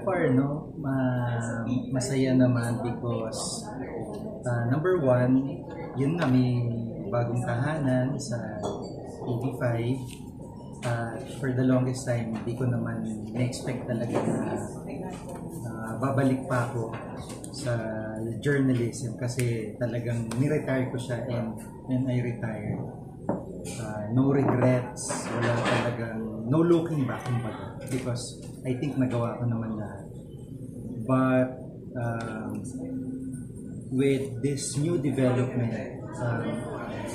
Far, no, masaya naman because number one, yun nga may bagong tahanan sa 85. For the longest time, hindi ko naman na-expect talaga na babalik pa ako sa journalism kasi talagang ni-retire ko siya, and when I retired, no regrets, wala talagang, no looking back, kumbaga, because I think nagawa ko naman lahat. But with this new development,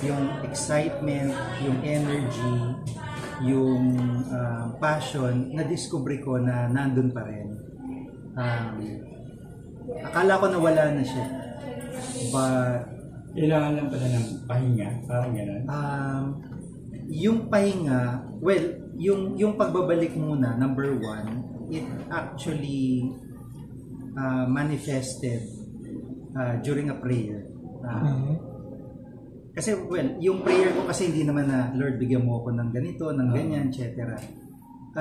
yung excitement, yung energy, yung passion, na-discover ko na nandun pa rin. Akala ko nawala na siya. But kailangan lang pala ng pahinga, parang gano'n. Yung pahinga, well, yung pagbabalik muna, number one, it actually manifested during a prayer. Kasi, well, yung prayer ko kasi hindi naman na, Lord, bigyan mo ako ng ganito, ng ganyan, etc.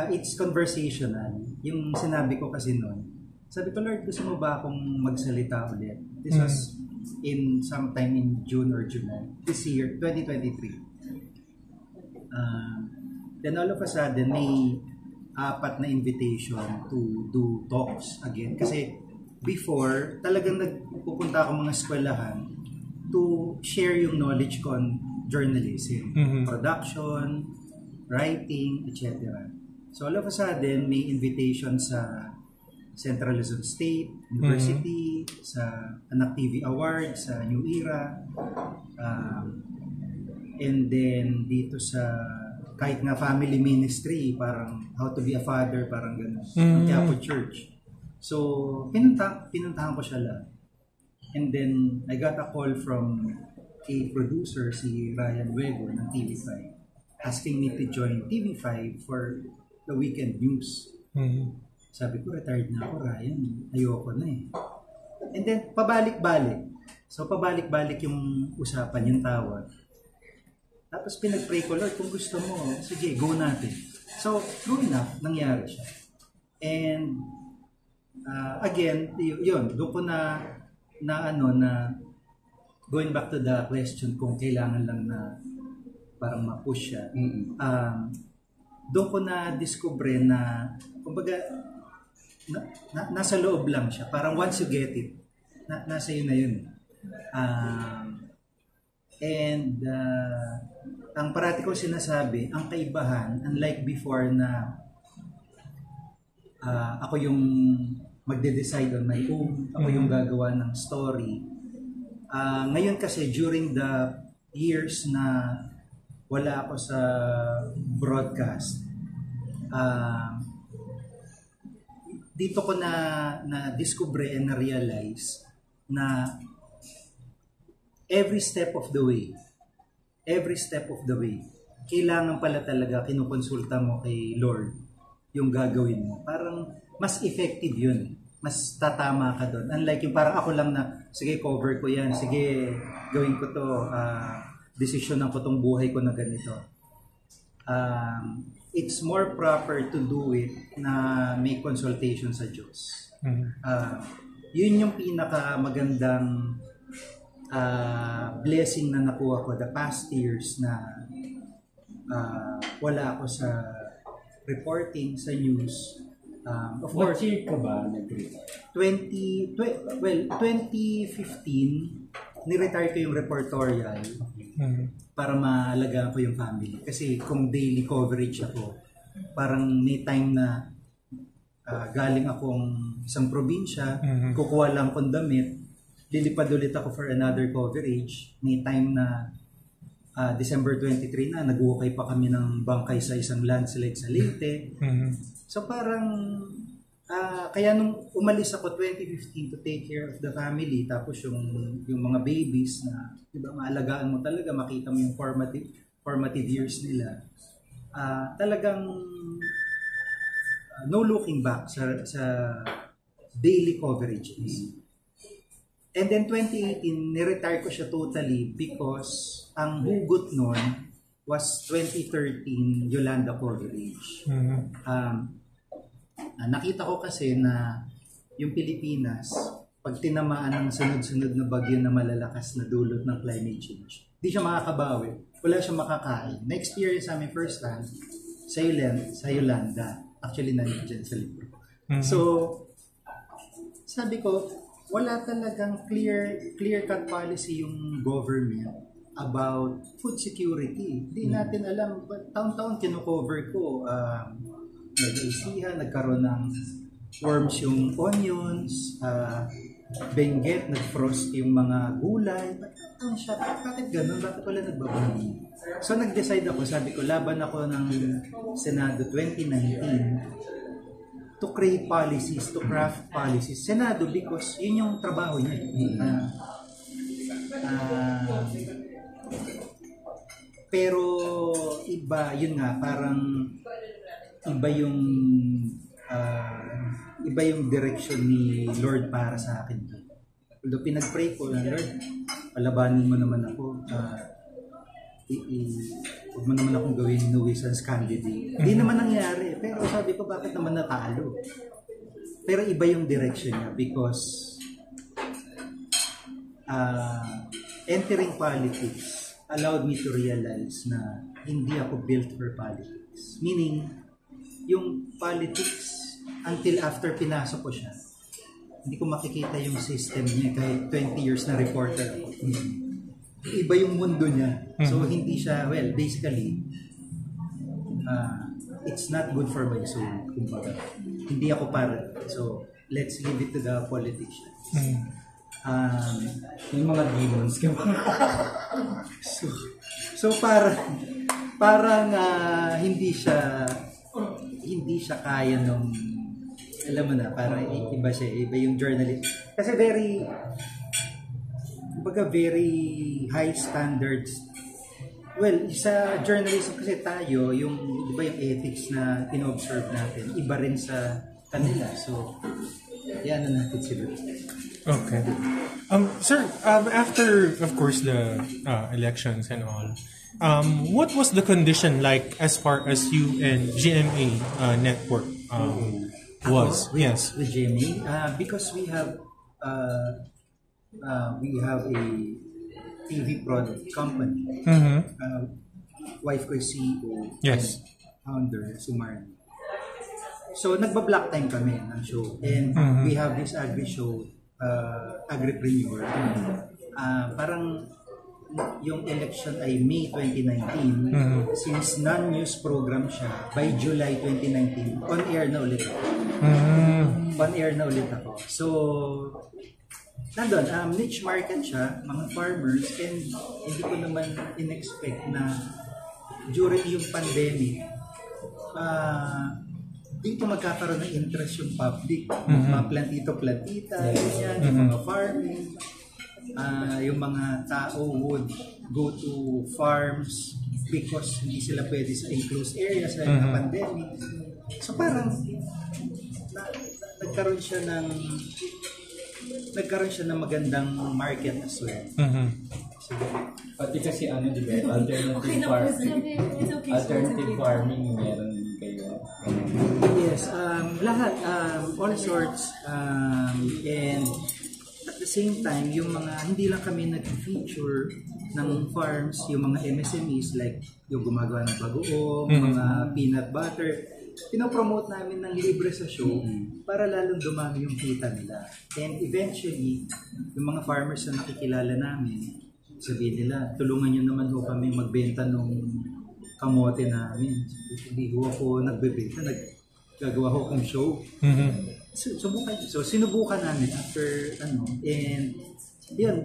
It's conversational. Yung sinabi ko kasi noon, sabi ko, Lord, gusto mo ba akong magsalita ulit? This was in sometime in June or July this year, 2023. Then all of a sudden, may 4 na invitation to do talks again. Kasi before, talagang nagpupunta ako mga eskwelahan to share yung knowledge ko on journalism, production, writing, etc. So all of a sudden, may invitation sa Central Luzon State University, sa Anak TV Award, sa New Era, and then dito sa kahit nga family ministry, parang how to be a father, parang gano'n, ang Quiapo Church. So, pinuntahan ko siya lahat. And then, I got a call from a producer, si Ryan Luego ng TV5, asking me to join TV5 for the weekend news. Sabi ko, retired na ako, Ryan. Ayoko na eh. And then, pabalik-balik. So, pabalik-balik yung usapan, yung tawag. Tapos, pinag-pray ko, Lord, kung gusto mo, sige, go natin. So, true enough, nangyari siya. And, again, yun, doon ko na going back to the question kung kailangan lang na parang ma-push siya. Doon ko na discover na, kumbaga, nasa loob lang siya. Parang once you get it, nasa yun na yun. Ang parati ko sinasabi, ang kaibahan, unlike before na ako yung magde-decide on my own, ako yung gagawa ng story. Ngayon kasi, during the years na wala ako sa broadcast, dito ko na-discover and na-realize na every step of the way, kailangan pala talaga kinukonsulta mo kay Lord yung gagawin mo. Parang mas effective yun. Mas tatama ka doon. Unlike yung parang ako lang na, sige, cover ko yan. Sige, gawin ko to. Desisyonan ko tong buhay ko na ganito. It's more proper to do it na may consultation sa Diyos. Yun yung pinaka-magandang blessing na nakuha ko the past years na wala ako sa reporting, sa news. Of course, what year ka ba nag-retire? 2015, ni-retire ko yung reportorial para maalagaan ko yung family. Kasi kung daily coverage ako, parang may time na galing akong isang probinsya, kukuha lang akong damit, lilipad ulit ako for another coverage. May time na December 23 na, nag-uukay pa kami ng bangkay sa isang landslide sa Leyte. So parang, kaya nung umalis ako 2015 to take care of the family, tapos yung mga babies na, di ba, maalagaan mo talaga, makita mo yung formative years nila. Talagang no looking back sa daily coverages. And then 2018, ni-retire ko siya totally because ang hugot nun was 2013 Yolanda coverage. Nakita ko kasi na yung Pilipinas, pag tinamaan ng sunod-sunod na bagyo na malalakas na dulot ng climate change, hindi siya makakabawi. Wala siya makakain. Na-experience namin first hand sa Yolanda. Actually, nandiyan sa libro. So, sabi ko, wala talagang clear-cut policy yung government about food security. Hindi natin alam. Taon-taon kino-cover ko. Nag-isihan, nagkaroon ng worms yung onions, benguet, nag-frost yung mga gulay. Bakit ganun? Bakit wala nagbabago? So nag-decide ako, sabi ko, laban ako ng Senado 2019 to create policies, to craft policies. Senado because yun yung trabaho niya. Pero iba, yun nga, parang iba yung direction ni Lord para sa akin. Although pinag-pray ko na, Lord, palabanin mo naman ako. Huwag mo naman akong gawin nuisance candidate. Hindi naman nangyari. Pero sabi ko, bakit naman natalo? Pero iba yung direction niya because entering politics allowed me to realize na hindi ako built for politics. Meaning, yung politics, until after pinasok ko siya, hindi ko makikita yung system niya kahit 20 years na reporter ako. Iba yung mundo niya. So, hindi siya, well, basically, it's not good for my soul. Kumbaga, hindi ako para. So, let's leave it to the politicians. Yung mga demons. So parang hindi siya kaya nung, alam mo na, parang iba siya, iba yung journalist. Kasi very high standards. Well, sa journalism kasi tayo, yung, di ba yung ethics na in-observe natin, iba rin sa kanila. So, yan na natin sila. Okay. Sir, after, of course, the elections and all, what was the condition like as far as you and GMA network was? Yes. With GMA? Because we have a TV product company. Wife ko is CEO. Yes. Founder, Sumarni. So, nagba-block time kami ng show. And we have this agri-show, Agripreneur. Parang yung election ay May 2019. Since non-news program siya, by July 2019, on air na ulit ako. So, nandun, niche market siya, mga farmers, and hindi ko naman in-expect na during yung pandemic, dito magkakaroon ng interest yung public. Mga plantito-plantita, yung mga farming, yung mga tao would go to farms because hindi sila pwede sa enclosed areas dahil ng pandemic. So parang nagkaroon siya ng magandang market as well. Pati kasi di ba, alternative farming meron kayo. Yes, lahat, all sorts, and at the same time, yung mga, hindi lang kami nag-feature ng farms, yung mga MSMEs like yung gumagawa ng bagoong, mga peanut butter, pinopromote namin ng libre sa show para lalong dumami yung kita nila. And eventually, yung mga farmers na nakikilala namin, sabihin nila, tulungan nyo naman ho kami magbenta ng kamote namin. Hindi ho ako nagbebenta, naggagawa ho kong show. So sinubukan namin after and yun,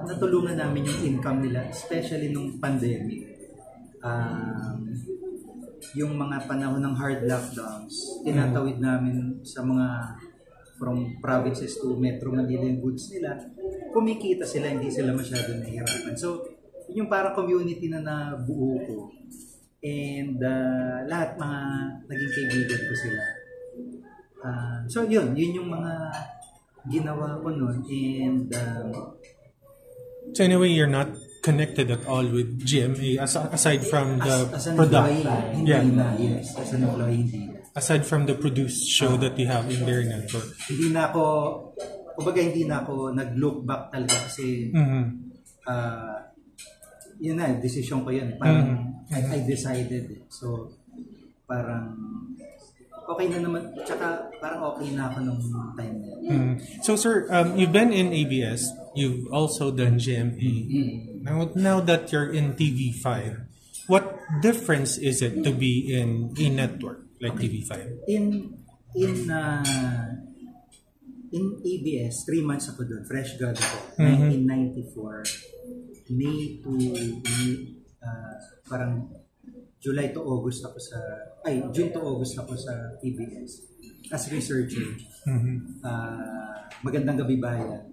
natulungan namin yung income nila, especially nung pandemic. Yung mga panahon ng hard lockdowns, tinatawid namin sa mga from provinces to Metro Manila yung goods nila, kumikita sila, hindi sila masyado nahihirapan. So, yun yung parang community na nabuo ko. And lahat mga naging kaibigan ko sila. So, yun yung mga ginawa ko nun. And so anyway, you're not connected at all with GMA aside from the as an product. employee, hindi na. Yes, as an employee, hindi na. aside from the produced show that you have in their network? Hindi na ako nag-look back talaga kasi yun na, decision ko yun. Parang I decided. So, parang okay na naman. Tsaka parang okay na ako nung time na yun. So, sir, you've been in ABS. You've also done GMA. Now that you're in TV5, what difference is it to be in a network like TV5? In ABS, 3 months ako doon. Fresh grad ako. 1994. Parang June to August ako sa ABS as researcher. Magandang Gabi Bayan.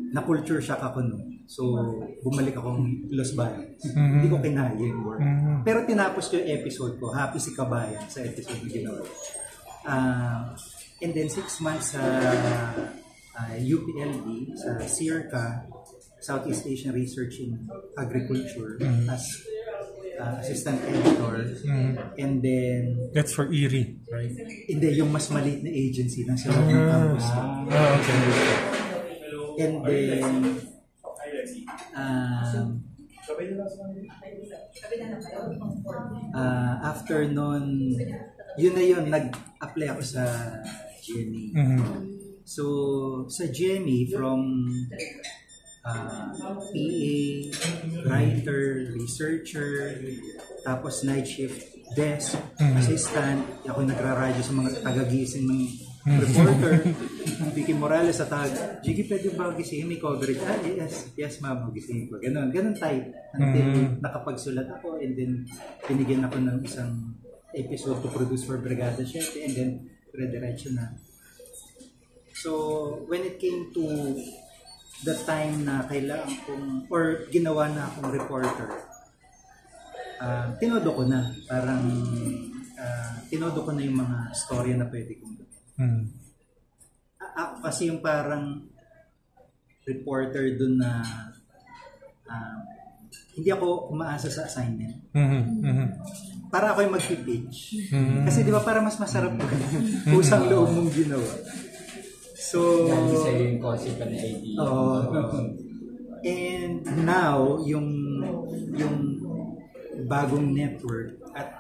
Na-culture shock ako noon. So, bumalik akong Los Bayan. Hindi ko kinaya yung work. Pero tinapos ko yung episode ko, Happy si Kabayan, sa episode na ginawa. And then 6 months sa UPLB, sa SEERCA, Southeast Asian Research in Agriculture, as assistant editor. And then... That's for Erie, right? Hindi, yung mas maliit na agency na sa loob ng campus. Okay. And then... after nun, yun, nag-apply ako sa GMA. So, sa GMA, from PA, writer, researcher, tapos night shift desk, assistant, ako nagra-radyo sa mga taga-gising ng reporter, Vicky Morales sa tag, Jiggy, pwede ba gisingin? May coverage. Yes ma'am, gisingin ko. Ganon type. Until nakapagsulat ako, and then pinigyan ako ng isang episode to produce for Brigada 7, and then rediretso na. So, when it came to the time na kailangan kong, or ginawa na akong reporter, tinodo ko na. Parang, tinodo ko na yung mga storya na pwede kong gawin. Ako kasi yung parang reporter dun na hindi ako umaasa sa assignment. Para ako yung mag-pitch. Kasi di ba para mas masarap pusang loob mong ginawa. So, Hindi sa'yo yung concept ng idea. And now, yung bagong network at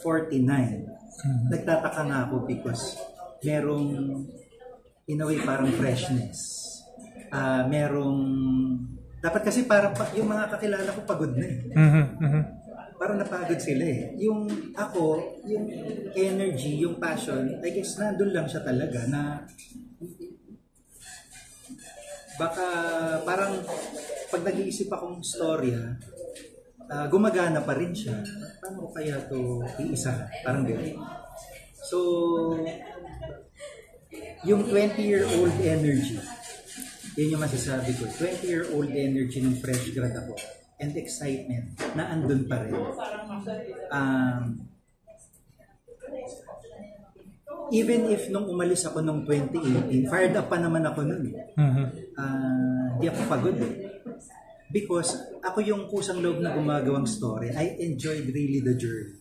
49, nagtataka nga ako because merong, in a way, parang freshness. Dapat kasi parang yung mga kakilala ko pagod na eh. Parang napagod sila eh. Yung ako, yung energy, yung passion, I guess nandun lang siya talaga na baka parang pag nag-iisip akong storya, gumagana pa rin siya. Paano ko kaya ito iisa? Parang gano'n. So, yung 20-year-old energy, yun yung masasabi ko. 20-year-old energy ng fresh grad ako and excitement na andun pa rin. Even if nung umalis ako nung 2018, fired up pa naman ako nun. Di ako pagod eh. Because ako yung kusang loob na gumagawang story. I enjoyed really the journey.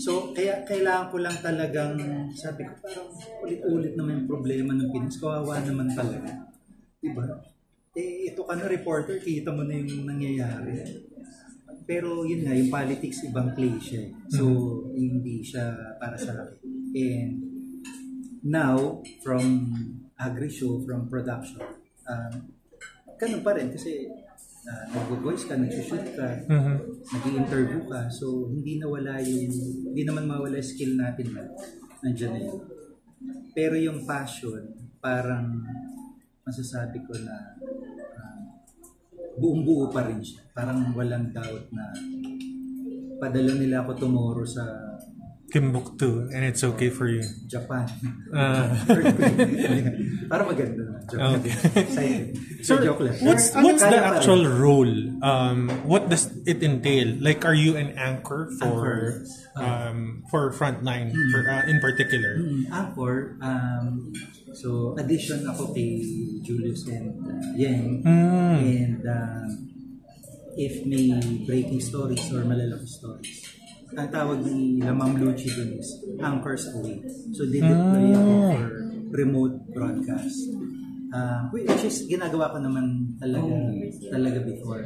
So, kaya kailangan ko lang talagang, sabi ko, parang ulit-ulit naman yung problema ng Pinas. Kawawa naman talaga. Diba? Ito ka na reporter, kita mo na yung nangyayari. Pero yun nga, yung politics ibang play siya. So, hindi siya para sa akin. And now, from agri-show, from production, ganun pa rin kasi nag-voice ka, nag-shoot ka, nag-i-interview ka, so hindi naman mawala yung skill natin na nandiyan na yun. Pero yung passion, parang masasabi ko na buong-buo pa rin siya. Parang walang doubt na padala nila ako tomorrow sa Timbuktu, and it's okay for you. Japan. Para maganda na. Japan. Okay. So, joke lang. What's the actual role? What does it entail? Like, are you an anchor for Frontline in particular? Anchor. So, addition ako kay Julius and Yang. And if may breaking stories or malalaki stories, ang tawag ni Ma'am Lucci dun is anchors away. So they deploy ako for remote broadcast. Which is ginagawa ko naman talaga before.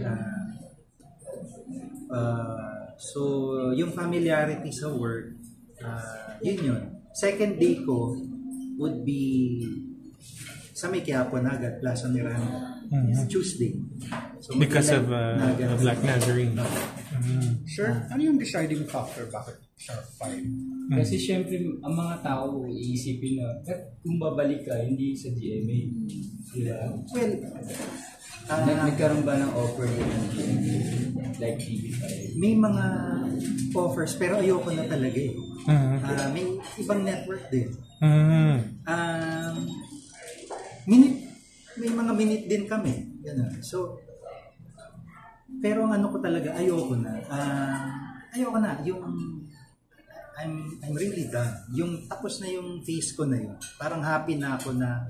So yung familiarity sa work, yun. Second day ko would be sa may Quiapo na agad, Plaza Miranda. Tuesday. So, because of Black Nazarene. Sir, ano yung deciding factor bakit Sharp 5? Kasi syempre, ang mga tao iisipin na, kung babalik ka, hindi sa GMA. Diba? Well, nagkaroon ba ng offer ng GMA? Like TV5? may mga offers, pero ayoko na talaga eh. May ibang network din. May mga minute din kami. Ganun. So, pero ang ano ko talaga, ayoko na. Yung, I'm really done. Yung tapos na yung phase ko na yun. Parang happy na ako na,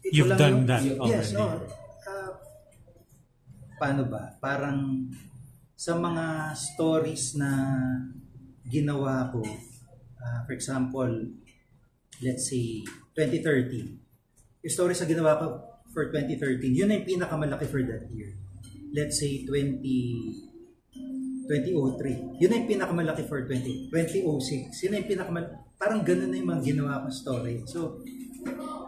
You've done that already. Yes, paano ba? Parang sa mga stories na ginawa ko, for example, let's say 2013. Yung stories na ginawa ko for 2013, yun na yung pinakamalaki for that year. Let's say 2003. Yun na yung pinakamalaki for 2006. Yun na yung pinakamalaki. Parang ganun na yung mga ginawa kong story. So,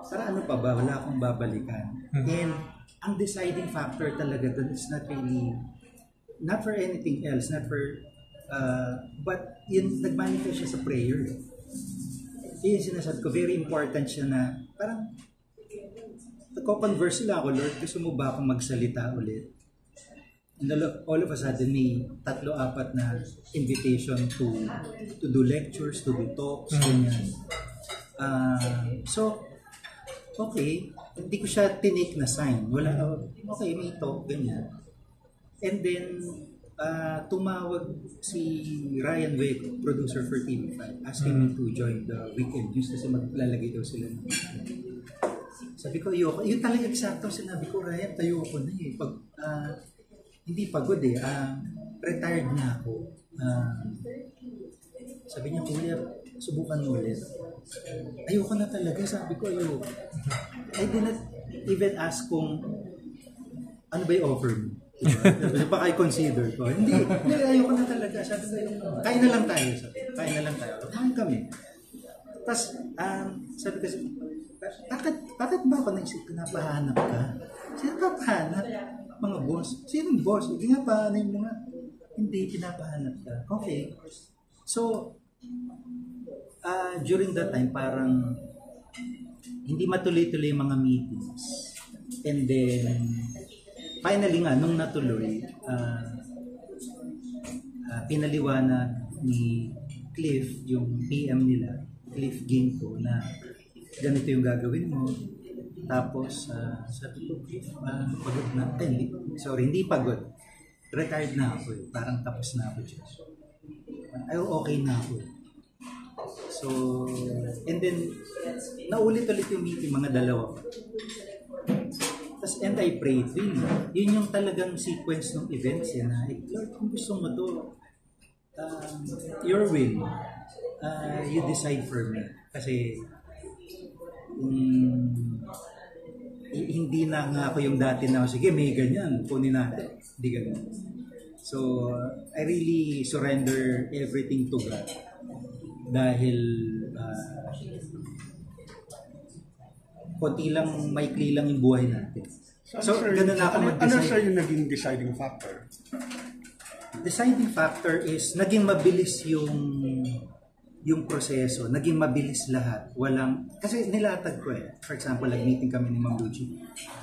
para ano pa ba? Wala akong babalikan. And ang deciding factor talaga dun is not really, not for anything else, not for, but yun, nag-manifest siya sa prayer. Yun sinasabi ko, very important siya na, parang, nagko-converse lang ako, Lord, gusto mo ba akong magsalita ulit? And all of a sudden, may 3-4 na invitation to do lectures, to do talks, ganyan. So, okay, hindi ko siya tinake na sign. Wala, okay, may talk, ganyan. And then, tumawag si Ryan Waco, producer for TV5, asking me to join the weekend news kasi maglalagay daw sila ng sabi ko, ayoko. Yun talaga eksakto sinabi ko, Ryan, tayo ko na eh. Hindi pagod eh. Retired na ako. Sabi niya, Kuya, subukan mo ulit. Ayoko na talaga. Sabi ko, ayoko. I did not even ask kung ano ba yung offer mo. Diba? Baka i-consider ko. Hindi, ayoko na talaga. Sabi ko, kain na lang tayo. Kain na lang tayo. Kain kami. Tapos, sabi ko, bakit ba ako naisip pinapahanap ka? Sino papahanap? Mga boss. Sino boss? Hindi nga pahanap mo nga. Hindi, pinapahanap ka. Okay. So, during that time, parang hindi matuloy-tuloy yung mga meetings. And then, finally nga, nung natuloy, pinaliwanag ni Cliff, yung PM nila, Cliff Ginto, na ganito yung gagawin mo. Tapos, sabi ko, Cliff, pagod na. Hindi pagod. Retired na ako eh. Parang tapos na ako dyan. Ay, okay na ako eh. So, and then, naulit-ulit yung meeting, mga dalawa. Tapos, and I prayed really. Yun yung talagang sequence ng events yan na, Lord, kung gusto mo to, your will, you decide for me. Kasi, hindi na nga ako yung dati na, sige, may ganyan, kunin natin. Hindi ganyan. So, I really surrender everything to God. Dahil, konti lang, maikli lang yung buhay natin. So, ganun na ako mag-decide. Ano sir yung naging deciding factor? Deciding factor is, naging mabilis yung proseso, naging mabilis lahat. Walang, kasi nilatag ko eh. For example, nag-meeting kami ni Ma'am Lucci.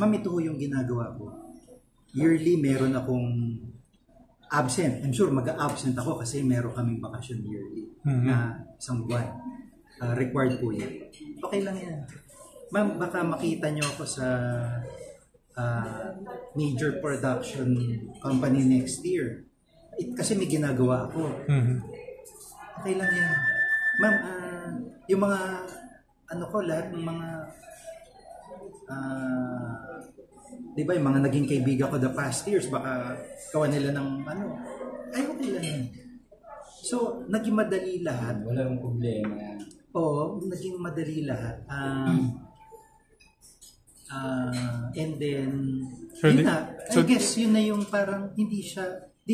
Ma'am, ito yung ginagawa ko. Yearly, meron akong absent. I'm sure mag-absent ako kasi meron kaming bakasyon yearly na isang buwan. Required po yan. Okay lang yan. Ma'am, baka makita nyo ako sa major production company next year. Kasi may ginagawa ako. Okay lang yan. Ma'am, yung mga lahat ng mga di ba yung mga naging kaibigan ko the past years, baka kawan nila ng Ay, okay lang yan. So, naging madali lahat. Walang problema. Oo, naging madali lahat. And then, So yun the- na. I guess yun na yung parang, hindi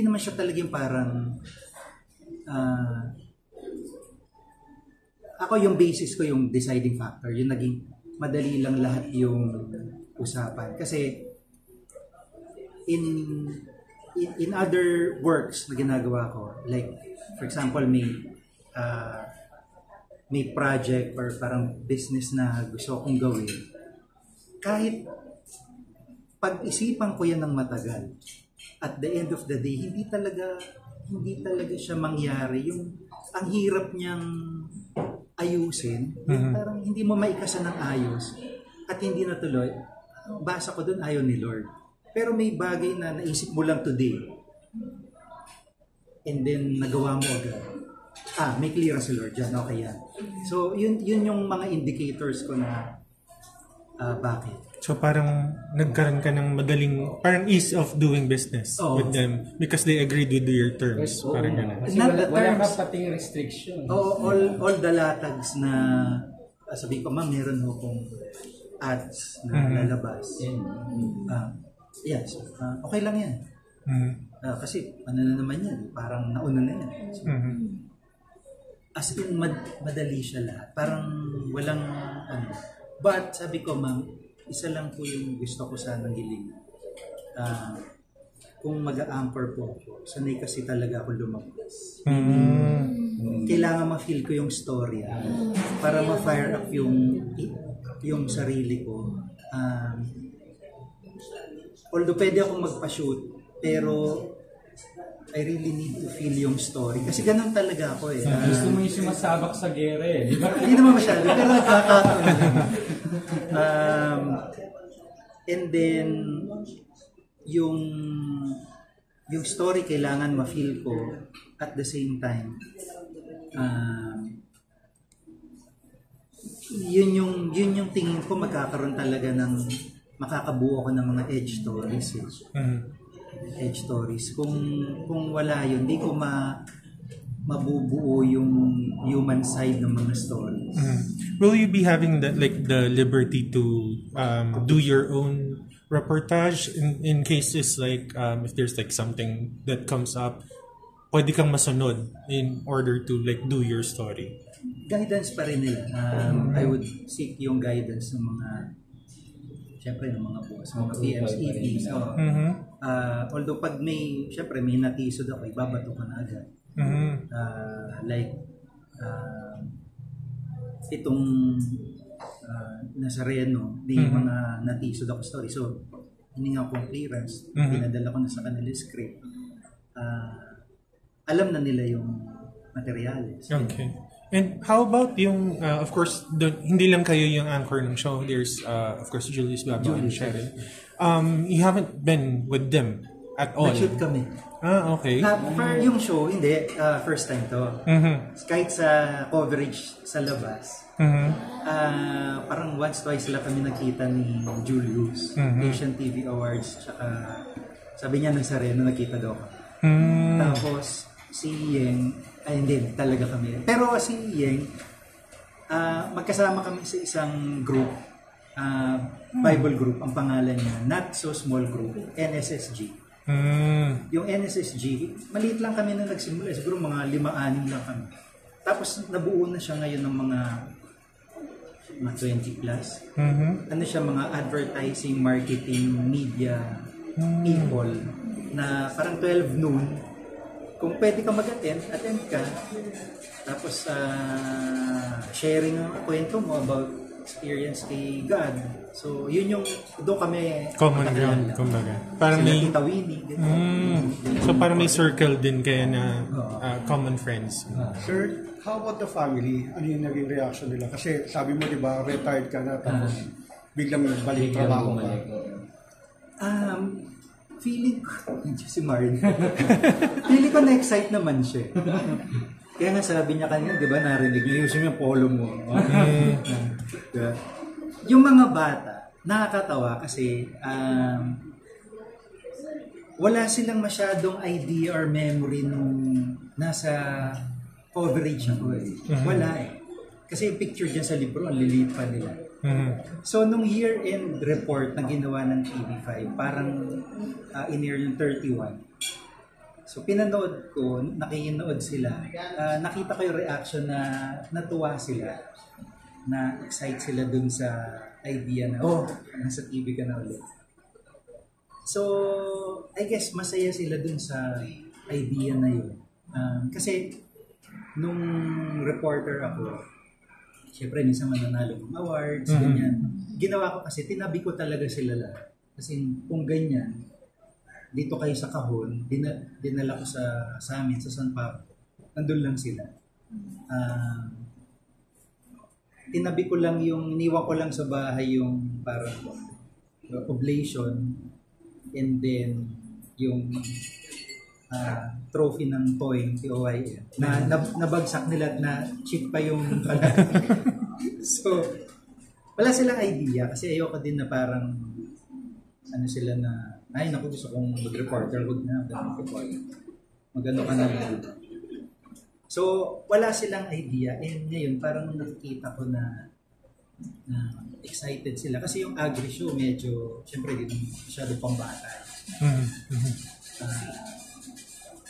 naman siya talaga yung parang, ako yung basis ko, yung deciding factor, yung naging madali lang lahat yung usapan. Kasi, in other works na ginagawa ko, like, for example, may project or parang business na gusto kong gawin, kahit pag-isipan ko yan ng matagal, at the end of the day, hindi talaga siya mangyari. Ang hirap niyang ayusin, parang hindi mo maikasan ng ayos, at hindi natuloy. Basa ko dun, ayaw ni Lord. Pero may bagay na naisip mo lang today, and then nagawa mo agad. May clearance si Lord dyan, okay yan. So, yun yung mga indicators ko na bakit. So parang nagkaroon ka ng madaling, parang ease of doing business with them because they agreed with your terms. Parang gano'n. Kasi Not the wala terms. ka pating restriction. All the latags na sabi ko, ma'am, meron ho kong ads na lalabas. Yes, okay lang yan. Kasi ano na naman yan, parang nauna na yan. So, as in, madali siya lahat. Parang walang ano. But sabi ko, ma'am, isa lang po yung gusto ko sanang hiling. Kung mag-a-anchor po ako, sanay kasi talaga ako lumabas. Kailangan ma-feel ko yung story para ma-fire up yung sarili ko. Although pwede akong magpa-shoot, pero I really need to feel yung story. Kasi ganun talaga ako eh. Gusto mo yung sumasabak sa gere eh. Di ba? Hindi naman masyado, pero nagkakataon lang. And then, yung story kailangan ma-feel ko at the same time. Yun yung tingin ko magkakaroon talaga ng makakabuo ko ng mga edge stories. Edge stories. Kung wala yun, hindi ko mabubuo yung human side ng mga stories. Will you be having the liberty to do your own reportage in cases like if there's like something that comes up, pwede kang masunod in order to like do your story? Guidance pa rin nila. I would seek yung guidance ng mga, syempre ng mga boss, mga PMs, EPs. Although pag may natisod ako, ibabato ko na agad. Itong Nazareno, may mga natisod ako story. So, hininga kong clearance, pinadala ko na sa kanila script. Alam na nila yung materials. Okay. And how about yung, of course, hindi lang kayo yung anchor ng show. There's, of course, Julius Baba and Cheryl. You haven't been with them at all? Nag-shoot kami. Okay. For yung show, hindi. First time to. Kahit sa coverage sa labas, parang once, twice lang kami nakita ni Julius. Asian TV Awards. Tsaka sabi niya ng Sareno, nakita daw kami. Tapos, si Yeng, hindi talaga kami. Pero si Yeng, magkasama kami sa isang group, Bible group, ang pangalan niya, Not So Small Group, NSSG. Yung NSSG, maliit lang kami nung nagsimula, siguro mga 5-6 lang kami. Tapos nabuo na siya ngayon ng mga 20 plus. Ano siya, mga advertising, marketing, media people na parang 12 noon. Kung pwede ka mag-attend ka. Tapos sharing ang kwento mo about experience kay God. So, yun yung doon kami common ground, kumbaga. Parang may Tita Winnie. So parang may circle din kayo na common friends. Sir, how about the family? Ano yung naging reaction nila? Kasi sabi mo, di ba, retired ka na tapos biglang balik trabaho ka. Feeling ko, si Marlon. Feeling ko na-excite naman siya. Kaya nga sabi niya kanina, di ba, narinig niyo, yung yung polo mo. Yung mga bata, nakakatawa kasi wala silang masyadong idea or memory nung nasa coverage ako eh. Wala eh. Kasi yung picture dyan sa libro, ang liliit pa nila. So, nung year-end report na ginawa ng TV5, parang in-air yung 31. So, pinanood ko, nakikinood sila. Nakita ko yung reaction na natuwa sila. Na excite sila dun sa idea na, nasa TV ka na ulit. So, I guess masaya sila dun sa idea na yun. Kasi, nung reporter ako, syempre minsan mananalo ng awards, ganyan. Ginawa ko kasi, tinabi ko talaga sila lahat. Kasi kung ganyan, dito kayo sa kahon, dinala ko sa amin, sa San Pablo. Nandun lang sila. Tinabi ko lang iniwan ko lang sa bahay yung parang oblation, and then yung trophy ng Toying POIM na nabagsak nila at na cheap pa yung so wala silang idea kasi ayoko din na parang sila na ay naku gusto kong mag-reporter, wag na magano ka na lang. So wala silang idea, and ngayon parang nakikita ko na excited sila kasi yung Agri Show medyo syempre din masyado pang bata.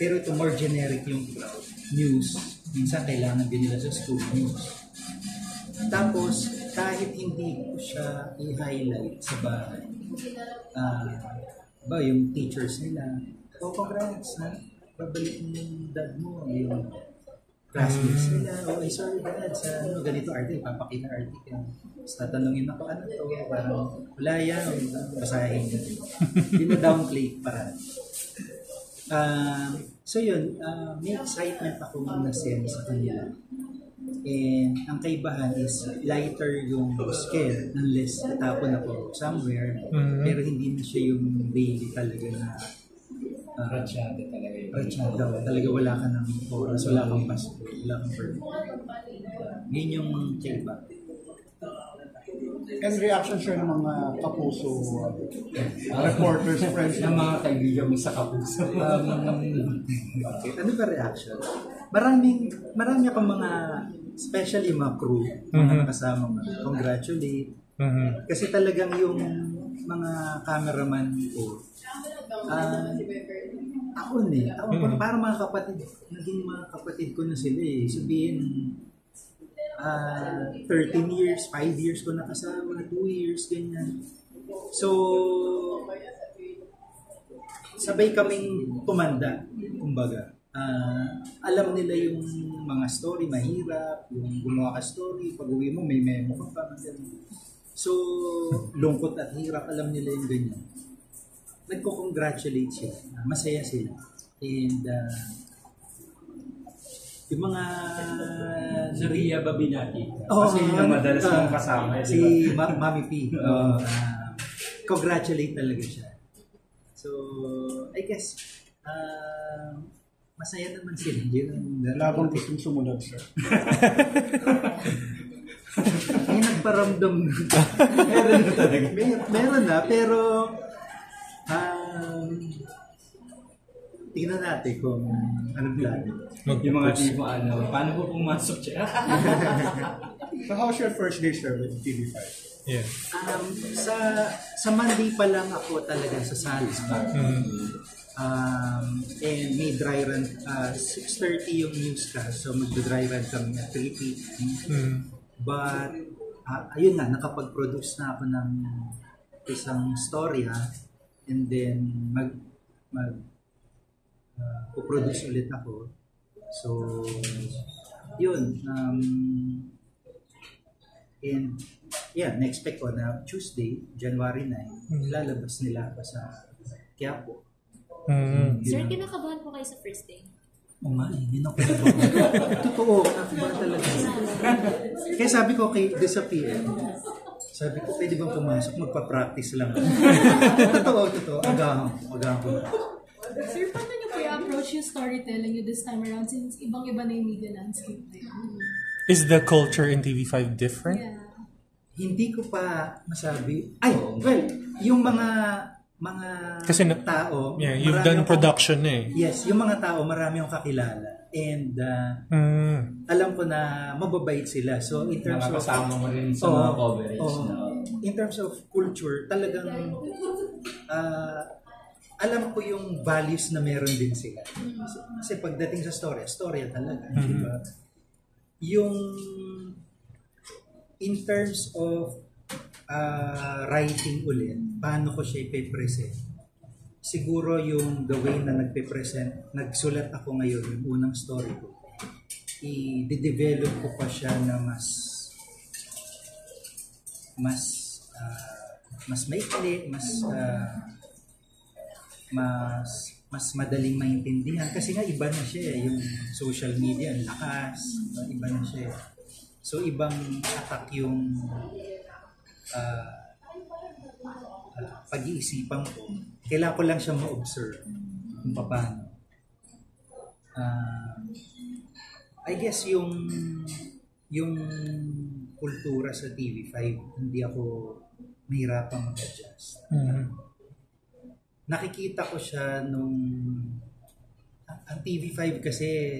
Pero ito more generic yung news. Minsan kailangan din nila sa school news. Tapos kahit hindi ko siya i-highlight sa bahay, yung teachers nila, congrats na pabalik yung dad mo, yung classmates nila, sorry dad, sa ganito article, papakita article. Tapos tatanungin ako, ano to? Parang, wala yan, basahin. Dina-downplay para. So yun, may excitement ako na-sense sa kanila. And ang kaibahan is lighter yung scale unless natapon ako somewhere, pero hindi na siya yung daily talaga na Ratsyada talaga yun. Ratsyada. Talaga wala ka ng oras, wala kang pasko, wala kang perfect. Yun yung kaiba. And reaction siya ng mga kapuso reporters, friends ng mga kaibigan mo sa kapuso. Ano ba reaction? Marami akong mga, especially mga crew, mga kasama mo, congratulate. Kasi talagang yung mga cameraman ko, ako parang mga kapatid, naging mga kapatid ko na sila eh. Sabihin, 13 years, 5 years ko nakasama, 2 years, ganyan. So, sabay kaming tumanda, kumbaga. Alam nila yung mga story, mahirap, yung gumawa ka story, pag uwi mo, may memo ka pa. So, lungkot at hirap, alam nila yung ganyan. Nagko-congratulate sila, masaya sila. And, yung mga... Si Ria Babinati. Kasi yung madalas mong kasama. Si Mami P. Congratulate talaga siya. So, I guess, masaya naman sila. Labang gustong sumunod, sir. May nagparamdam na. Meron na talaga. Meron na, pero tingnan natin kung anong plano. Yung mga tipo, paano po pumasok siya? So how's your first day, sir, with TV5? Yeah. Sa Monday pa lang ako talaga sa Salzburg. And may dry run, 6:30 yung newscast, so magda-dry run kami at 3 p.m. But, ayun nga, nakapag-produce na ako ng isang storya, and then puproduce ulit ako. So, yun. And, yeah, na-expect ko na Tuesday, January 9, lalabas nila ako sa Quiapo. Sir, kinakabahan po kayo sa first day? Oo nga, hindi na ako kinakabahan. Totoo, kinakabahan talaga. Kaya sabi ko kay Disappear, sabi ko, pwede bang pumasok, magpa-practice lang. Totoo. Agahan ko. Sir, paano niyo po i-approach yung storytelling niyo this time around since ibang-iba na yung media landscape? Is the culture in TV5 different? Yeah. Hindi ko pa masabi. Well, yung mga Kasi tao, yeah, you've marami done akong- production eh. Yes, yung mga tao, marami akong kakilala. And alam ko na mababait sila. So, in terms of... Nakakasama mo rin sa mga coverage. In terms of culture, talagang alam ko yung values na meron din sila. Kasi pagdating sa storya talaga. Diba? Yung in terms of writing ulit, paano ko siya ipipresent? Siguro yung the way na nagpe-present, nagsulat ako ngayon, yung unang story ko, i-develop ko pa siya na mas maikli, mas madaling maintindihan kasi nga iba na siya yung social media, ang lakas, iba na siya. So ibang attack yung pag-iisipan ko. Kailangan ko lang siya ma-observe kung paano. I guess yung kultura sa TV5, hindi ako mahirapang mag-adjust. Nakikita ko siya nung ang TV5 kasi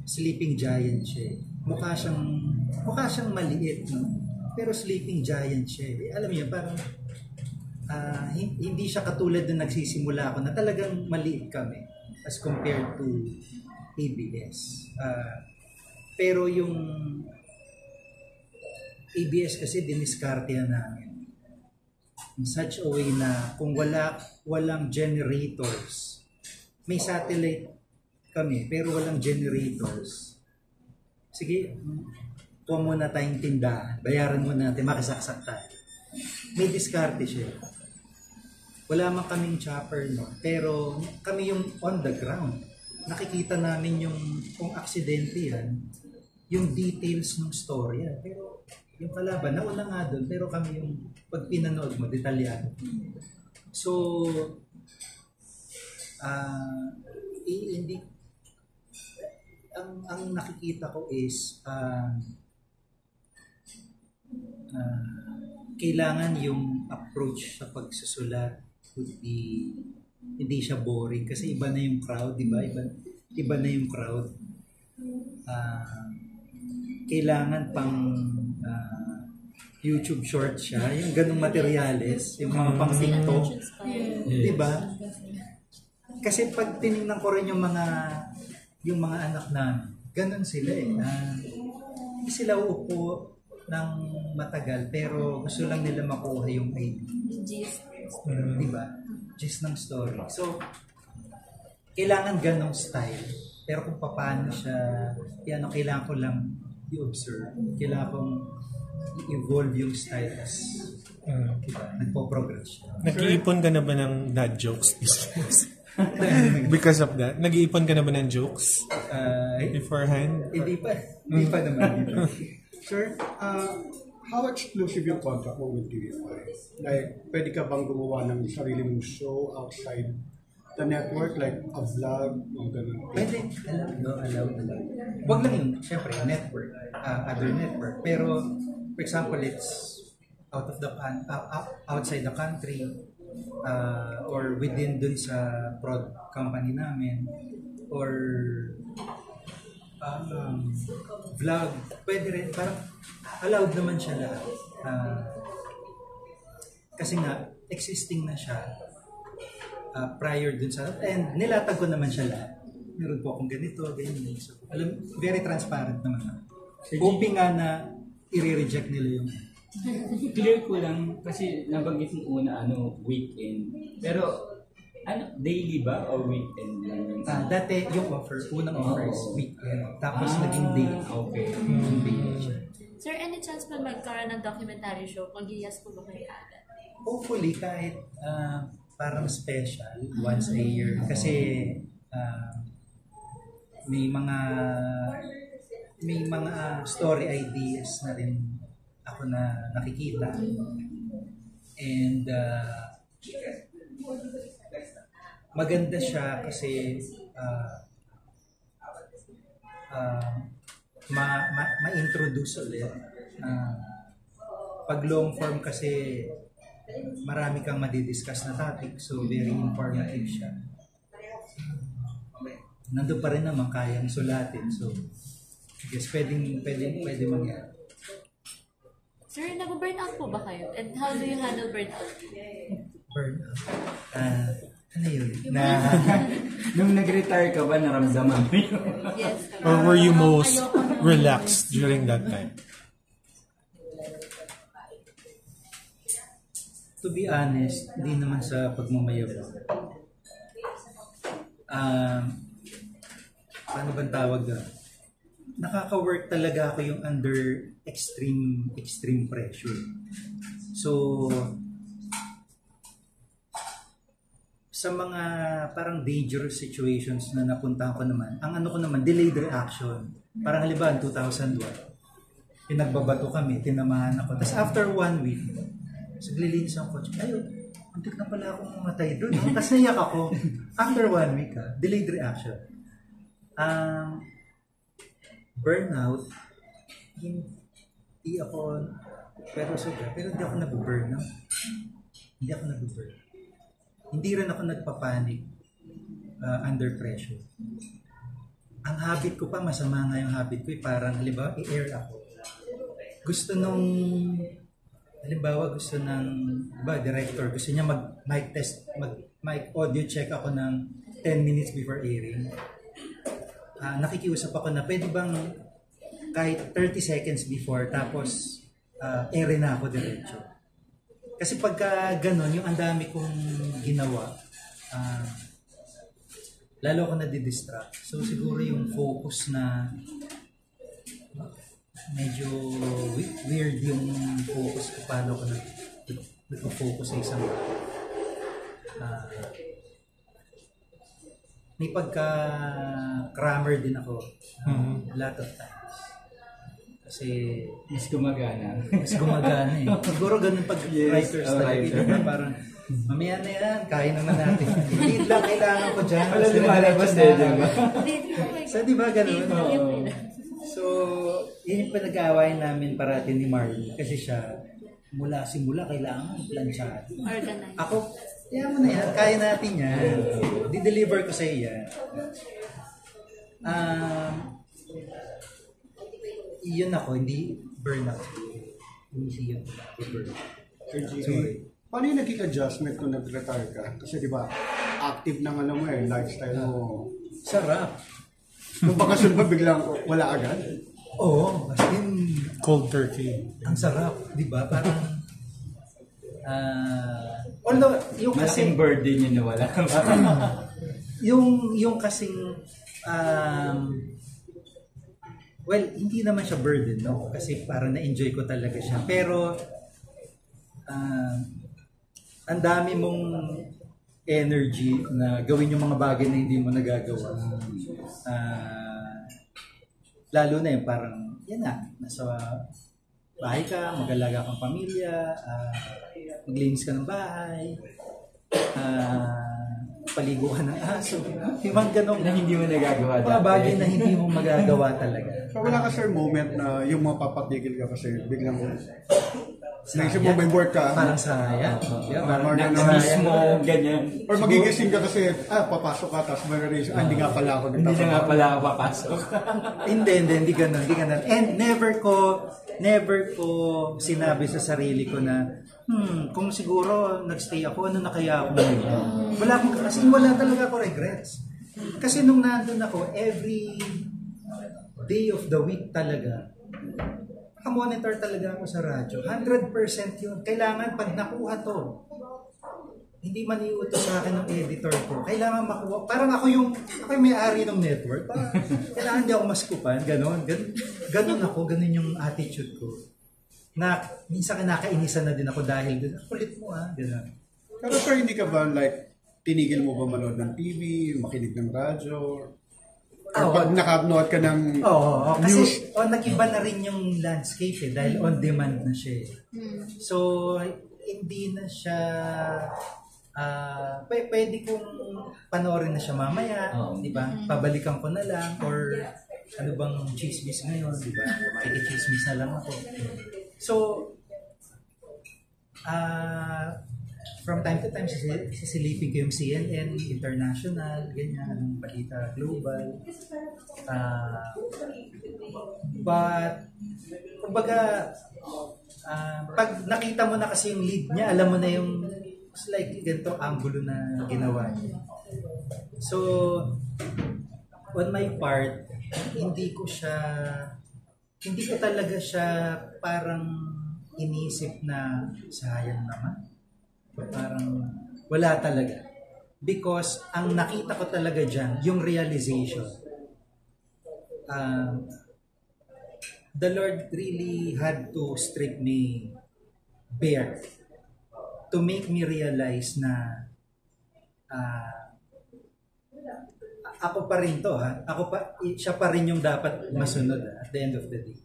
sleeping giant siya. Mukha siyang maliit, no? Pero sleeping giant siya. Alam niyo, parang hindi siya katulad na nagsisimula ako na talagang maliit kami as compared to ABS. Pero yung ABS kasi diniskartehan namin in such a way na kung walang generators, may satellite kami pero walang generators, sige, kuha muna tayong tindahan, bayaran muna natin, makasaksak tayo. May diskarte siya. Wala man kaming chopper, no? Pero kami yung on the ground. Nakikita namin yung kung aksidente yan, yung details ng storya. Pero yung kalaban, nauna nga doon, pero kami yung pag pinanood mo, detalyado. So, hindi, ang nakikita ko is, kailangan yung approach sa pagsusulat would be, hindi siya boring kasi iba na yung crowd, diba? Iba na yung crowd. Kailangan pang YouTube short siya, yung ganung materyales, yung mga pang TikTok, diba? Kasi pag tinignan ko rin yung mga anak na ganun sila eh. Hindi sila uupo ng matagal pero gusto lang nila makuha yung idea. Diba? Gist ng story. So, kailangan ganong style. Pero kung paano siya, kailangan ko lang i-observe. Kailangan kong i-evolve yung style as diba? Nagpo-progress siya. Nag-iipon ka na ba ng dad jokes these days? Because of that? Nag-iipon ka na ba ng jokes beforehand? Hindi pa naman. Sir, how exclusive yung contract mo with TV5? Like, pwede ka bang gumawa ng sarili mong show outside the network, like a vlog, o gano'n? Pwede, allow. Wag lang yun, syempre, network, other network. Pero, for example, it's outside the country, or within dun sa prod company namin, or vlog, pwede rin, parang allowed naman siya lahat. Kasi nga, existing na siya prior dun sa, and nilatag ko naman siya lahat. Meron po akong ganito, ganyan. So, very transparent naman. Hoping nga na i-reject nila yung Clear ko lang kasi nabanggit mo una weekend. Pero daily ba o weekend lang yun? Dati yung unang offer is weekend. Tapos naging day. Okay. Sir, any chance pa magkaroon ng documentary show? Mag-iyas po ba kayo agad? Hopefully kahit parang special once a year. Kasi may mga story ideas na rin ako na nakikita. And maganda siya kasi ma-introduce ulit. Pag long form kasi marami kang madidiscuss na topic. So, very informative siya. Nandun pa rin naman, kayang sulatin. So, I guess pwede mangyari. Sir, nag-burnout po ba kayo? And how do you handle burnout? Burnout? Ano yun? Nung nag-retire ka ba, naramdaman mo yun? Yes. Or were you most relaxed during that time? To be honest, hindi naman sa pagmamayabang. Paano bang tawag doon? Nakaka-work talaga ako yung under extreme pressure. So, sa mga parang dangerous situations na napuntahan ko naman, ang ano ko naman, delayed reaction. Parang halimbawa, 2001, pinagbabato kami, tinamahan ako. Tapos after 1 week, saglilinis ang coach, ayun, antik na pala akong mamatay doon. No? Tapos naiyak ako. After 1 week, delayed reaction. Burnout, hindi ako, pero hindi ako nag-burnout. Hindi rin ako nagpapanik under pressure. Ang habit ko pa, masama nga yung habit ko, parang halimbawa, i-air ako. Gusto ng director, gusto niya mag-mic test, mag-mic audio check ako ng 10 minutes before airing. Nakikiusap ako na pwede bang kahit 30 seconds before, tapos airin na ako diretso. Kasi pagka ganon, yung ang dami kong ginawa, lalo ako nadidistract. So siguro yung focus na medyo weird yung focus ko, paano ko nag-focus sa isang may pagka-crammer din ako a lot of times. Kasi Mas gumagana. eh. Siguro ganun pag writers talaga. Diba? Parang mamaya na yan, kaya naman natin. Hindi lang kailangan ko dyan. Wala lumalabas eh, diba? So diba ganun? So, yun yung pinag-aawayan namin parati ni Marley. Kasi siya, simula kailangan planchado. Organize. Ako, kaya mo na yan, kaya natin yan. Di-deliver ko sa iyo yan. Yun ako, hindi burnout. Hindi siya burnout. Sorry. Paano yung naging adjustment kung nag-retire ka? Kasi di ba, active na nga mo lifestyle mo. Sarap. Nung bakasyon ba biglang wala agad? Oo, as in, Cold turkey. ang sarap, di ba? Parang, although, yung Malaking kasing, burden yun na wala. yung kasing, well, hindi naman siya burden, no? Kasi parang na-enjoy ko talaga siya. Pero, ang dami mong energy na gawin yung mga bagay na hindi mo nagagawa. Lalo na yung parang, yan na, nasa bahay ka, mag-alaga kang pamilya, maglinis ka ng bahay, paligo ka ng aso. Yung mga ganong Na hindi mo nagagawa mga bagay na hindi mo magagawa talaga. So wala ka sir moment na yung mapapatigil ka kasi biglang naisip mo may work ka. Parang sayang. Yeah, parang Na-miss mo, ganyan. Or magigising ka kasi, papasok ka, tapos may reason, hindi nga pala ako Hindi na nga pala ako papasok. Hindi ganun. And never ko sinabi sa sarili ko na, kung siguro nagstay ako, ano na kaya ako ngayon? Wala talaga ako regrets. Kasi nung nandun ako, every day of the week talaga, monitor talaga ako sa radyo. 100% yun. Kailangan pag nakuha to, hindi man iutos sa akin ng editor ko. Kailangan makuha. Parang ako yung may-ari ng network. Parang kailangan di ako maskupan. Ganon ako. Yung attitude ko. Na minsan kinakainisan na din ako dahil kulit mo ganon. Pero sir, hindi ka ba tinigil mo ba manood ng TV, makinig ng radyo? Or pag nakanood ka ng kasi nag-iba na rin yung landscape dahil on demand na siya. So, hindi na siya pwede kong panoorin na siya mamaya, di ba? Pabalikan ko na lang or ano bang chismis ngayon, di ba? Makikichismis na lang ako. So, from time to time, sisilipin ko yung CNN, international, ganyan, anong balita, global. But, kumbaga, pag nakita mo na kasi yung lead niya, alam mo na yung it's like ganito angulo na ginawa niya. So, on my part, hindi ko talaga siya parang inisip na sayang naman. Parang wala talaga. Because ang nakita ko talaga dyan, yung realization. The Lord really had to strip me bare to make me realize na ako pa rin to, ha? Siya pa rin yung dapat masunod at the end of the day.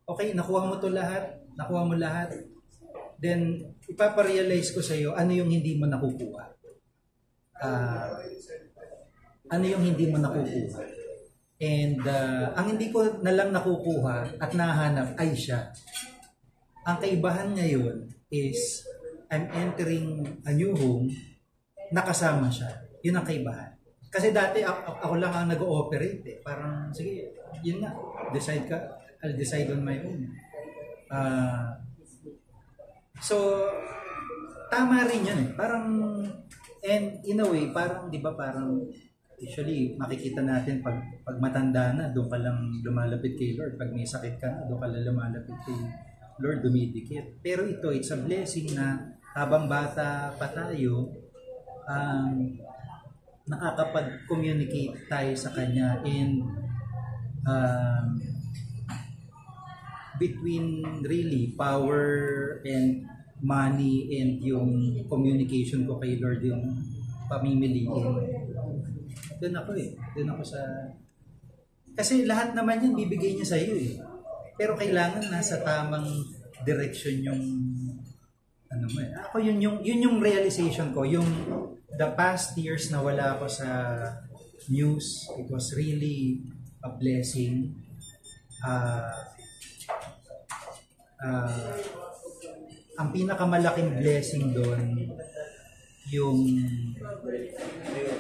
Okay, nakuha mo lahat. Then, ipaparealize ko sa iyo ano yung hindi mo nakukuha. And ang hindi ko na lang nakukuha at nahanap ay siya. Ang kaibahan ngayon is I'm entering a new home, nakasama siya. Yun ang kaibahan. Kasi dati ako lang ang nag-ooperate eh. Parang, sige, yun nga, decide ka, I'll decide on my own. So, tama rin yun eh. Parang, and in a way, parang, di ba, parang, usually, makikita natin pag matanda na, doon ka lang lumalapit kay Lord. Pag may sakit ka na, doon ka lang lumalapit kay Lord, dumidikit. Pero ito, it's a blessing na habang bata pa tayo, nakakapag-communicate tayo sa Kanya and between really power and money and yung communication ko kay Lord, yung pamimiliin. Doon ako sa... Kasi lahat naman yun, bibigay niya sa iyo eh. Pero kailangan nasa tamang direction yung ano mo eh. Ako yun yung realization ko, yung the past years na wala ako sa news, it was really a blessing. Ang pinakamalaking blessing doon yung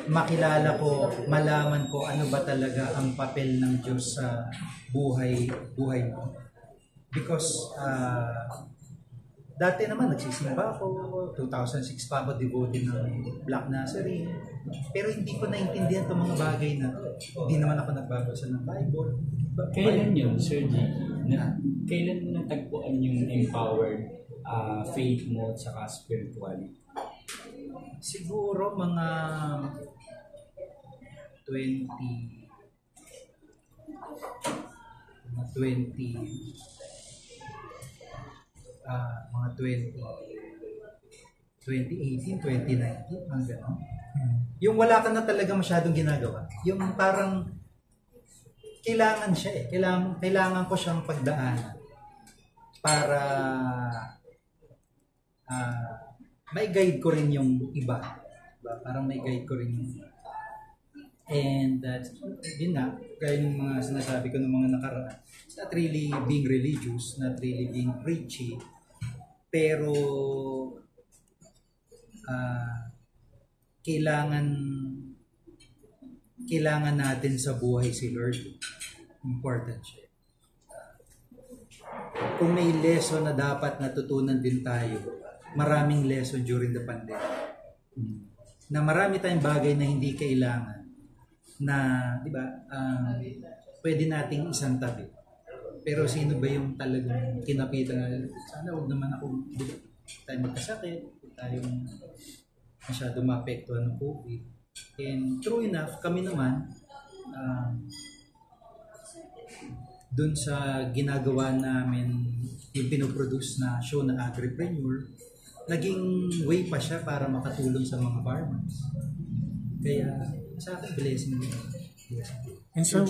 makilala ko, malaman ko ano ba talaga ang papel ng Diyos sa buhay mo. Because dati naman nagsisimba ako, 2006 pa ako devoted ng Black Nazarene, pero hindi ko naintindihan itong mga bagay na hindi naman ako nagbabasa ng Bible. Kailan yun, Sir G? Kailan mo natagpuan yung empowered faith mo at saka spirituality? Siguro mga 20 2018, 2019, ang gano'n. Yung wala ka na talaga masyadong ginagawa. Yung parang kailangan siya eh. Kailangan ko siyang pagdaanan para may guide ko rin yung iba. Diba? Parang may guide ko rin yung iba. And yun na, gaya ng mga sinasabi ko ng mga nakaraan, it's not really being religious, not really being preachy, pero kailangan natin sa buhay si Lord. Important siya. Kung may lesson na dapat natutunan din tayo, maraming lesson during the pandemic. Na marami tayong bagay na hindi kailangan na, di ba, pwede nating isang tabi. Pero sino ba yung talagang kinapitan na sana huwag naman ako tayo magkasakit, tayong masyado maapektuhan ng COVID. And true enough, kami naman dun sa ginagawa namin yung pinoproduce na show na Agripreneur, naging way pa siya para makatulong sa mga farmers. Kaya sa akin, blessing din. And sir,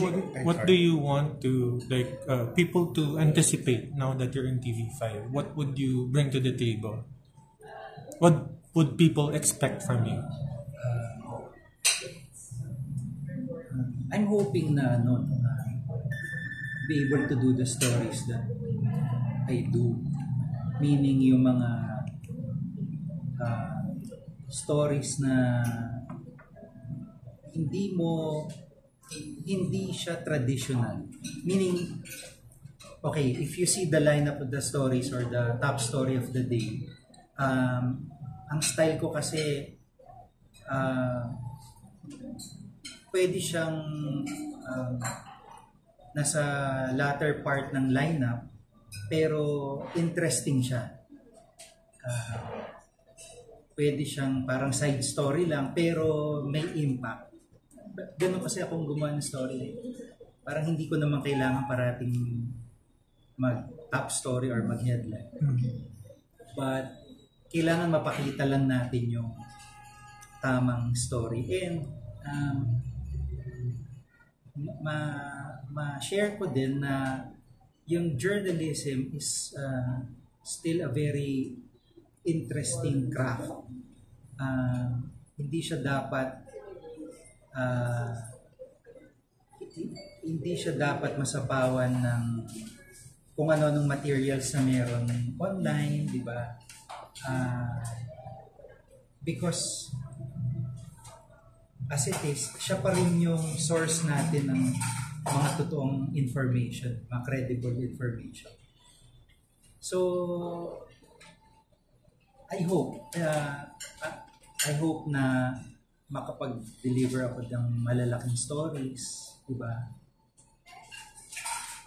what do you want to people to anticipate now that you're in TV5? What would you bring to the table? What would people expect from you? I'm hoping na be able to do the stories that I do. Meaning yung mga stories na hindi siya traditional. Meaning, okay, if you see the lineup of the stories or the top story of the day, ang style ko kasi pwede siyang nasa latter part ng lineup pero interesting siya. Pwede siyang parang side story lang pero may impact. Ganun kasi akong gumawa ng story. Parang hindi ko naman kailangan parating mag-top story or mag-headline. But kailangan mapakita lang natin yung tamang story. And ma-share ko din na yung journalism is still a very interesting craft. Hindi siya dapat masapawan ng kung ano-anong materials na meron online, di ba? Because as it is, siya pa rin yung source natin ng mga totoong information, mga credible information. So, I hope na makapag-deliver ako ng malalaking stories, di ba?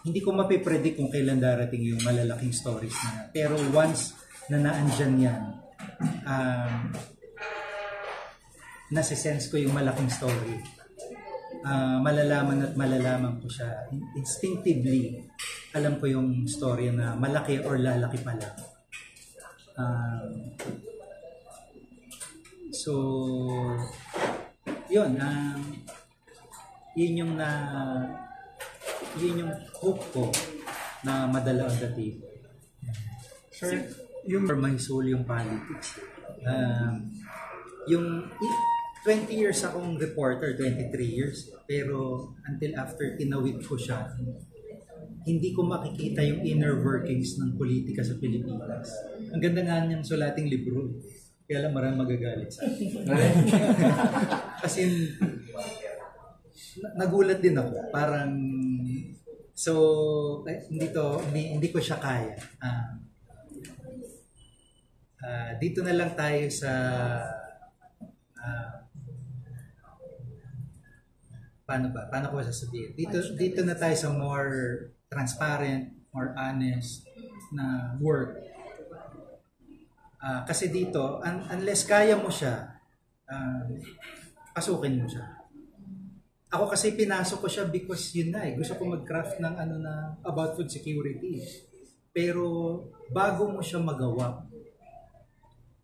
Hindi ko mapipredict kung kailan darating yung malalaking stories na. Pero once na naandyan yan, nasisense ko yung malaking story. Malalaman ko siya. Instinctively, alam ko yung story na malaki or lalaki pa lang. So, yun yung hope ko na madala on the table. Sir, Yung for my soul yung politics. Yung 20 years akong reporter, 23 years, pero until after tinawid ko siya, hindi ko makikita yung inner workings ng politika sa Pilipinas. Ang ganda nga niyang sulating libro. Kaya lang maraming magagalit sa akin. Kasi nagulat din ako. Parang, so, hindi ko siya kaya. Dito na lang tayo sa paano ko sasabihin? Dito na tayo sa more transparent, more honest na work. Kasi dito, unless kaya mo siya, pasukin mo siya. Ako kasi pinasok ko siya because yun na gusto ko mag-craft ng about food security. Pero bago mo siya magawa,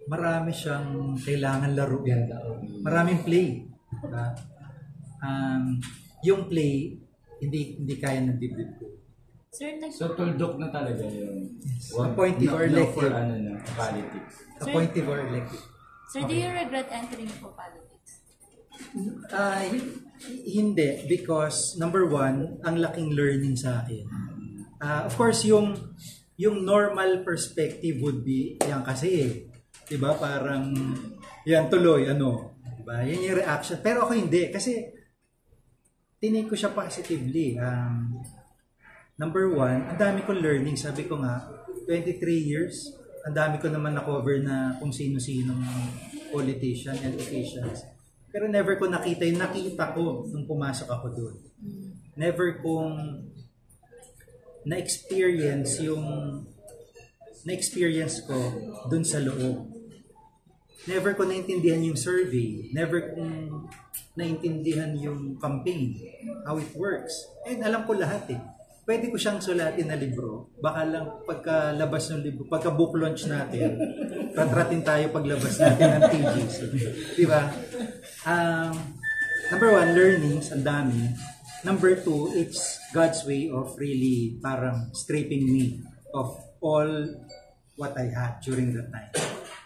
marami siyang kailangan laruin. Maraming play. Diba? Yung play, hindi kaya ng dibdib ko. Sir, So, tuldok na talaga yung Appointive or elective. Politics. Appointive or elective. Sir, do you regret entering for politics? Hindi, because number one, ang laking learning sa akin. Of course, yung normal perspective would be, yan kasi diba, parang yan tuloy, diba? Yan yung reaction. Pero ako hindi, kasi tinake ko siya positively. Number one, ang dami kong learning. Sabi ko nga, 23 years, ang dami ko naman na-cover na kung sino-sinong politician and officials. Pero never ko nakita yung nakita ko nung pumasok ako doon. Never kong na-experience ko doon sa loob. Never ko naintindihan yung survey. Never kong naintindihan yung campaign, how it works. And alam ko lahat Pwede ko siyang sulatin na libro. Baka lang pagkalabas ng libro, pagka book launch natin, tatratin tayo paglabas natin ng pages. Di ba? Number one, learnings, ang dami. Number two, it's God's way of really parang stripping me of all what I had during that time.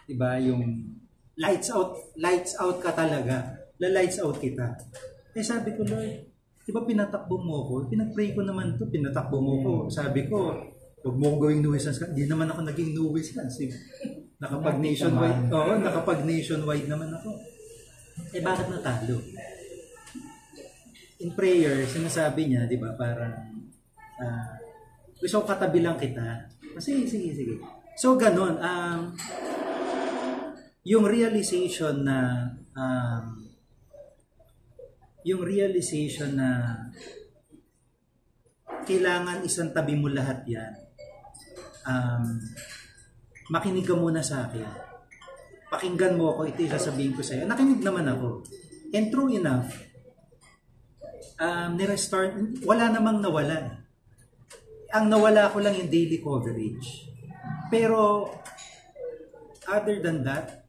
Di ba? Yung lights out ka talaga. Lights out kita. Sabi ko, Lord, di ba pinatakbo mo ko? Pinag-pray ko naman to, pinatakbo mo ko. Sabi ko, huwag mo ko gawing nuisance ka. Hindi naman ako naging nuisance. Nakapag nationwide. Oo, nakapag nationwide naman ako. Eh bakit natalo? In prayer, sinasabi niya, di ba, parang gusto ko katabi lang kita. Sige. So, ganun. Yung realization na kailangan isang tabi mo lahat yan. Makinig ka muna sa akin. Pakinggan mo ako, ito yung sasabihin ko sa'yo. Nakinig naman ako. And true enough, ni-restart, wala namang nawala. Ang nawala ko lang yung daily coverage. Pero, other than that,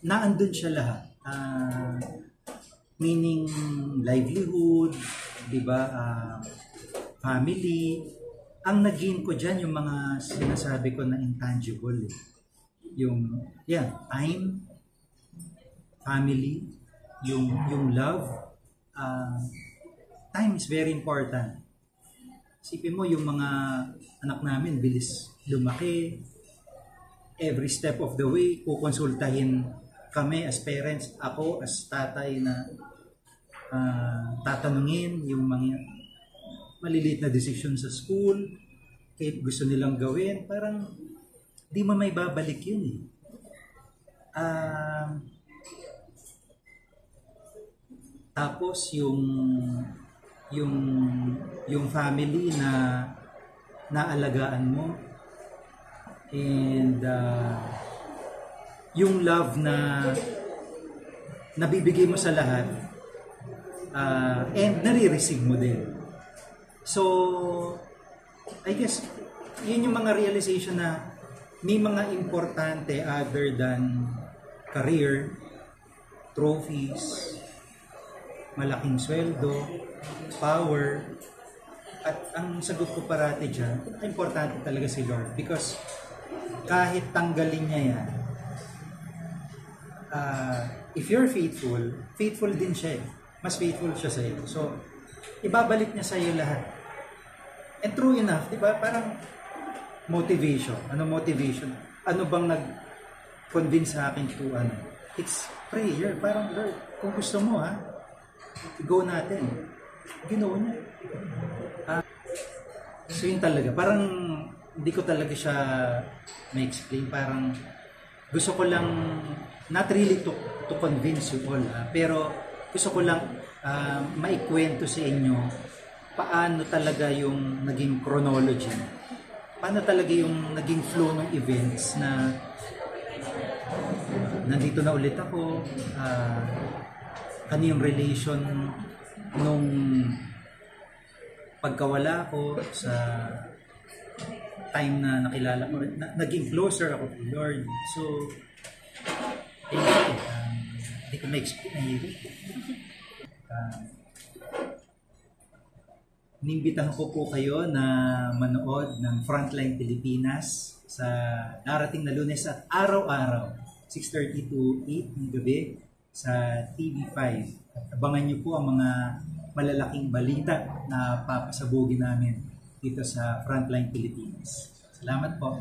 naandun siya lahat. Meaning, livelihood, di ba? Family. Ang nag-gain ko dyan, yung mga sinasabi ko na intangible. Yung, time, family, yung love. Time is very important. Isipin mo, yung mga anak namin, bilis lumaki. Every step of the way, kukonsultahin kami as parents, ako as tatay na tatanungin yung mga maliliit na decision sa school, kahit gusto nilang gawin, parang di mo may babalik yun eh. Tapos yung family na naalagaan mo, and yung love na nabibigay mo sa lahat, and nare-receive mo din. So, I guess, yun yung mga realization na may mga importante other than career, trophies, malaking sweldo, power, at ang sagot ko parati dyan, importante talaga si Lord. Because kahit tanggalin niya yan, if you're faithful, faithful din siya eh. Mas faithful siya sa iyo. So, ibabalik niya sa iyo lahat. And true enough, di ba? Parang motivation. Ano motivation? Ano bang nag-convince sa akin to It's prayer. Parang, Lord, kung gusto mo go natin. Ginawa niya. So yun talaga. Parang hindi ko talaga siya ma-explain. Parang gusto ko lang, not really to convince you all. Pero gusto ko lang maikwento sa inyo paano talaga yung naging chronology. Paano talaga yung naging flow ng events na nandito na ulit ako. Ano yung relation nung pagkawala ko sa time na nakilala ko rin, naging closer ako to Lord. So, hindi ko ma-explain. Inimbitahan ko po kayo na manood ng Frontline Pilipinas sa darating na Lunes at araw-araw, 6:30 to 8 ng gabi sa TV5. At abangan niyo po ang mga malalaking balita na papasabugin namin dito sa Frontline Pilipinas. Salamat po.